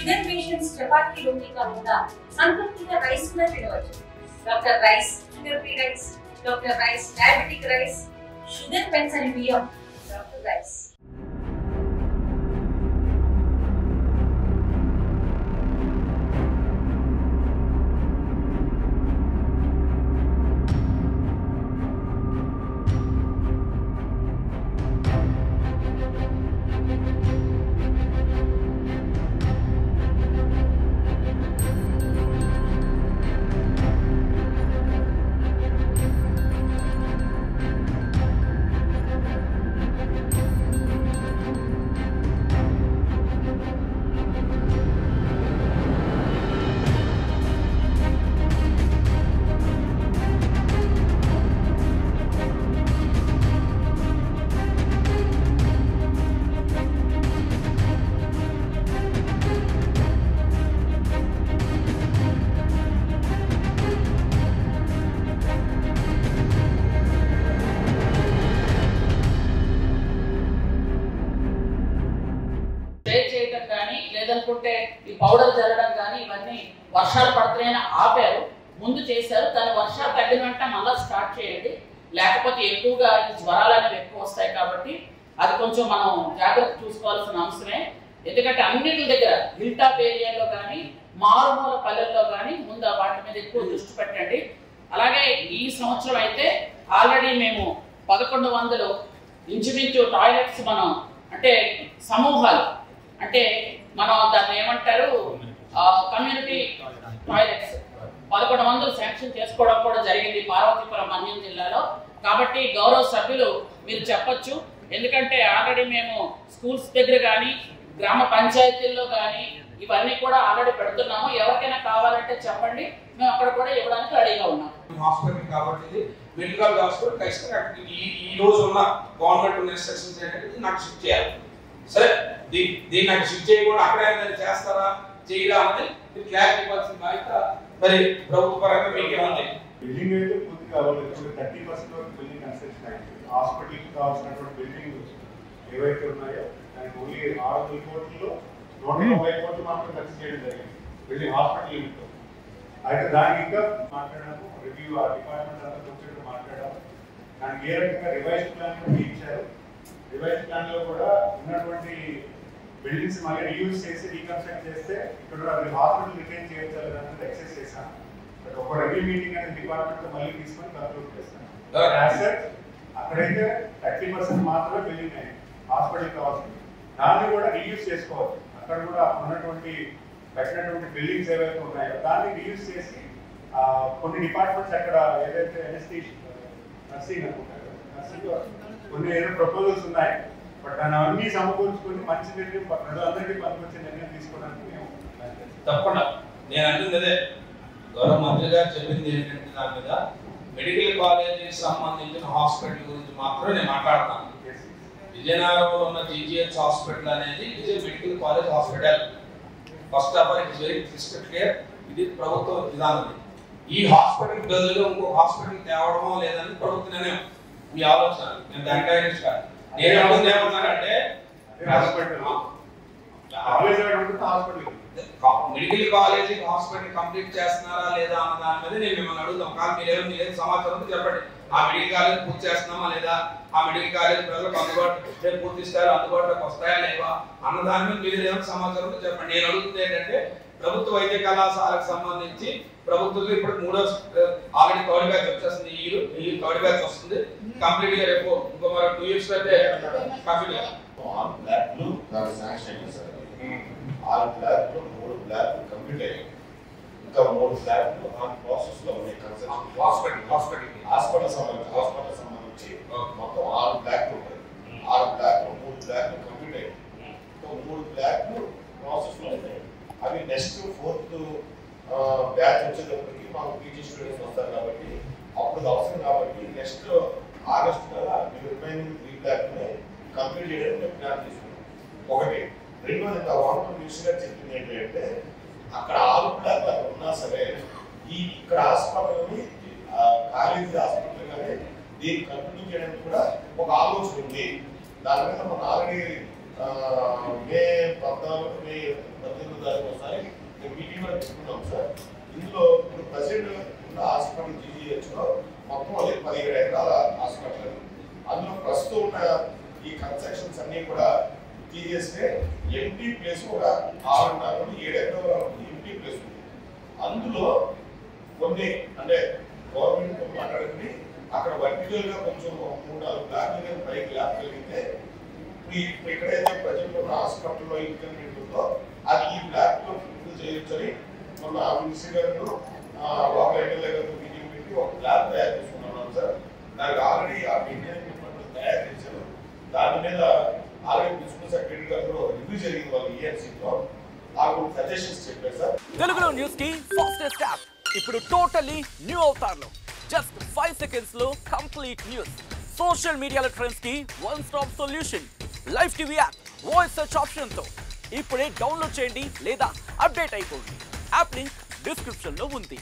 Sugar patients chapati రోటీ కాకుండా సంతృప్తిగా rice కూడా తినవచ్చు. Doctor rice sugar free rice, doctor rice diabetic rice, sugar పెన్సని బియ్యం, డాక్టర్ రైస్. చేయడం కానీ లేదనుకుంటే ఈ పౌడర్ జల్లడం కానీ ఇవన్నీ వర్షాలు పడుతున్నాయని ఆపారు, ముందు చేశారు. కానీ వర్షాలు తగ్గిన వెంటనే మళ్ళీ స్టార్ట్ చేయండి, లేకపోతే ఎక్కువగా ఈ జ్వరాలు అనేవి ఎక్కువ వస్తాయి. కాబట్టి అది కొంచెం మనం జాగ్రత్త చూసుకోవాల్సిన అంశమే. ఎందుకంటే అన్నిటి దగ్గర హిల్ టాప్ ఏరియాలో కానీ మారుమూల పల్లెల్లో కానీ ముందు వాటి మీద ఎక్కువ దృష్టి పెట్టండి. అలాగే ఈ సంవత్సరం అయితే ఆల్రెడీ మేము 1100 ఇంచుమించు టాయిలెట్స్ మనం అంటే సమూహాలు అంటే మనం దాన్ని ఏమంటారు కమ్యూనిటీ టాయిలెట్స్ 1100 శాంక్షన్ చేసుకోవడం కూడా జరిగింది పార్వతీపురం మన్యం జిల్లాలో. కాబట్టి గౌరవ సభ్యులు మీరు చెప్పొచ్చు, ఎందుకంటే ఆల్రెడీ మేము స్కూల్స్ దగ్గర కానీ గ్రామ పంచాయతీల్లో కానీ ఇవన్నీ కూడా ఆల్రెడీ పెడుతున్నాము. ఎవరికైనా కావాలంటే చెప్పండి, మేము అక్కడ కూడా ఇవ్వడానికి రెడీగా ఉన్నాం. హాస్పిటల్ కాబట్టి మెడికల్ హాస్పిటల్ ఖచ్చితంగా ఈ రోజు ఉన్న గవర్నమెంట్ ఉన్న ఇన్స్ట్రక్షన్స్ ఏంటంటే నాకు షిఫ్ట్ చేయాలి. సరే దీన్ని నాకు షిఫ్ట్ చేయకుండా అక్కడే చేస్తారా చేయరా అనేది మీరు క్లారిటీ ఇవ్వాల్సిన బాధ్యత మరి ప్రభుత్వ పరంగా మీకే ఉంది. బిల్డింగ్ అయితే పూర్తిగా అవ్వలేదు. 30% వరకు బిల్డింగ్ కన్స్ట్రక్షన్ అయింది. హాస్పిటల్కి కావాల్సినటువంటి బిల్డింగ్ ఏవైతే ఉన్నాయో దానికి ఓన్లీ 600 కోట్లలో 130 కోట్లు మాత్రం ఖర్చు చేయడం జరిగింది బిల్డింగ్ హాస్పిటల్ లిమిట్లో. అయితే దానికి ఇంకా మాట్లాడాము, రివ్యూ ఆ డిపార్ట్మెంట్ అంతా కూర్చొని మాట్లాడాము. దానికి ఏ రకంగా రివైజ్ ప్లాన్ కూడా ఇచ్చారు. రివైజ్ ప్లాన్ లో కూడా ఉన్నటువంటి బిల్డింగ్స్ మళ్ళీ రీయూజ్ చేసి రీకన్స్ట్రక్ట్ చేస్తే ఇక్కడ హాస్పిటల్ రిటైన్ చేయొచ్చు అనేది ఎక్సెస్ చేశాను. బట్ ఒక రివ్యూ మీటింగ్ అనేది డిపార్ట్మెంట్ మళ్ళీ తీసుకొని కంక్లూడ్ చేస్తాను. అక్కడైతే 30% మాత్రమే బిల్డింగ్ అయింది హాస్పిటల్ కావాల్సింది, దాన్ని కూడా రీయూజ్ చేసుకోవాలి. అక్కడ కూడా ఉన్నటువంటి కట్టినటువంటి బిల్డింగ్స్ ఏవైతే ఉన్నాయో దాన్ని రీయూజ్ చేసి కొన్ని డిపార్ట్మెంట్స్ అక్కడ ఏదైతే నర్సింగ్ అనుకుంటారు, నర్సింగ్ కొన్ని ఏదో ప్రపోజల్స్ ఉన్నాయి. బట్ దాన్ని అన్ని సమకూర్చుకొని మంచి నిర్ణయం ప్రజలందరికీ పనికొచ్చే నిర్ణయం తీసుకోవడానికి మేము తప్పకుండా నేను అంటుంది అదే గౌరవ మంత్రి గారు చెప్పింది ఏంటంటే దాని మీద మెడికల్ కాలేజీకి సంబంధించిన హాస్పిటల్ గురించి మాత్రమే నేను మాట్లాడతాను. విజయనగరంలో ఉన్న జీజీహెచ్ హాస్పిటల్ అనేది ఇది medical college hospital. First of all it is very crystal clear, ఇది ప్రభుత్వ విధానం. ఈ హాస్పిటల్ బదులుగా ఇంకో హాస్పిటల్ తేవడమో లేదని ప్రభుత్వ నిర్ణయం. మీ ఆలోచన నేను దానికి కాదు. నేను అనుకుంది ఏమన్నానంటే మెడికల్ కాలేజీ హాస్పిటల్ కంప్లీట్ చేస్తున్నారా లేదా అన్న దాని మీద నేను మిమ్మల్ని అడుగుతాం. కానీ మీరు సమాచారం చెప్పండి, ఆ మెడికల్ కాలేజ్ పూర్తి చేస్తున్నామా లేదా, ఆ మెడికల్ కాలేజ్ ప్రజలకు అందుబాటులో పూర్తి స్థాయిలో అందుబాటులోకి వస్తాయా లేవా అన్న దాని మీద మీరు ఏమైనా సమాచారం చెప్పండి. నేను అడుగుతుంది ఏంటంటే ప్రభుత్వ వైద్య కళాశాలకు సంబంధించి ప్రభుత్వం ఇప్పుడు ఆల్రెడీ థర్డ్ బ్యాచ్ వచ్చేస్తుంది. ఈ థర్డ్ బ్యాచ్ వస్తుంది కంప్లీట్ గా రేపు ఇంకో మరో 2 years అయితే కంప్లీట్ గా 6 బ్లాక్లు శాంక్షన్ అయ్యింది సార్. 6 బ్లాక్లు 3 బ్లాక్లు కంప్లీట్ అయ్యాయి, ఇంకా 3 బ్లాక్లు ఆ ప్రాసెస్ లో ఉన్నాయి. హాస్పిటల్ సంబంధించి మొత్తం 6 బ్లాక్లు ఉంటాయి. 6 బ్లాక్లు 3 బ్లాక్లు కంప్లీట్ అయ్యాయి, ఇంకా 3 బ్లాక్లు ప్రాసెస్ లో ఉన్నాయి. అవి నెక్స్ట్ 4th బ్యాచ్ వచ్చేటప్పటికి మాకు పీజీ స్టూడెంట్స్ వస్తారు కాబట్టి అప్పుడు అవసరం. కాబట్టి నెక్స్ట్ ఆగస్ట్ కల్లా రిమైనింగ్ 3 బ్లాక్ని కంప్లీట్ చేయడానికి మేము ప్లాన్ తీసుకున్నాం. ఒకటి. రెండోది ఇంకా వాటర్ న్యూస్ గారు చెప్పింది ఏంటంటే అక్కడ 6 బ్లాక్లు అక్కడ ఉన్నా సరే ఇక్కడ హాస్పిటల్ని కాలేజీ హాస్పిటల్ కానీ దీన్ని కంటిన్యూ చేయడానికి కూడా ఒక ఆలోచన ఉంది. దాని మీద మనం ఆల్రెడీ మే 14 మే 18 తారీఖు పెట్టుకున్నాం సార్. ఇందులో ఇప్పుడు ప్రజెంట్ ఉన్న హాస్పిటల్ జీజీహెచ్లో మొత్తం అది 17 ఎకరాల హాస్పిటల్. అందులో ప్రస్తుతం ఉన్న ఈ కన్స్ట్రక్షన్స్ అన్నీ కూడా తీసేస్తే ఎంటీ ప్లేస్ ఒక 6.5 నుండి 7 ఎకరాల ఎంటీ ప్లేస్ ఉంది. అందులో కొన్ని అంటే గవర్నమెంట్ మాట్లాడుకుని అక్కడ వర్టికల్ గా కొంచెం 3-4 బ్లాక్లు పైకి లేపగలిగితే ఇప్పుడు ఎక్కడైతే ప్రజెంట్ ఉన్న హాస్పిటల్లో ఇన్కన్వీనియంట్ ఉందో అది ఈ బ్లాక్ లో ఫుల్ చేయొచ్చని మన మినిస్టర్ గారు లోకల్ ఎమ్మెల్యే గారు మీటింగ్ పెట్టి ఒక బ్లాక్ తయారు చేసుకున్నాం సార్. దానికి ఆల్రెడీ ఆ ఇంజనీరింగ్ డిపార్ట్మెంట్ తయారు చేశారు. దాని మీద ఆల్రెడీ ప్రిన్సిపల్ సెక్రటరీ గారు రివ్యూ జరిగింది వాళ్ళు ఈఎన్సీతో. నాకు సజెషన్స్ చెప్పారు సార్. తెలుగులో న్యూస్ కి ఫాస్టెస్ట్ యాప్ ఇప్పుడు టోటల్లీ న్యూ అవతార్లో జస్ట్ 5 సెకండ్స్ లో కంప్లీట్ న్యూస్. సోషల్ మీడియాలో ట్రెండ్స్ కి one stop solution. Live TV app voice search option తో ఇప్పుడే డౌన్లోడ్ చేయండి లేదా అప్డేట్ అయిపోండి. యాప్ లింక్ డిస్క్రిప్షన్ లో ఉంది.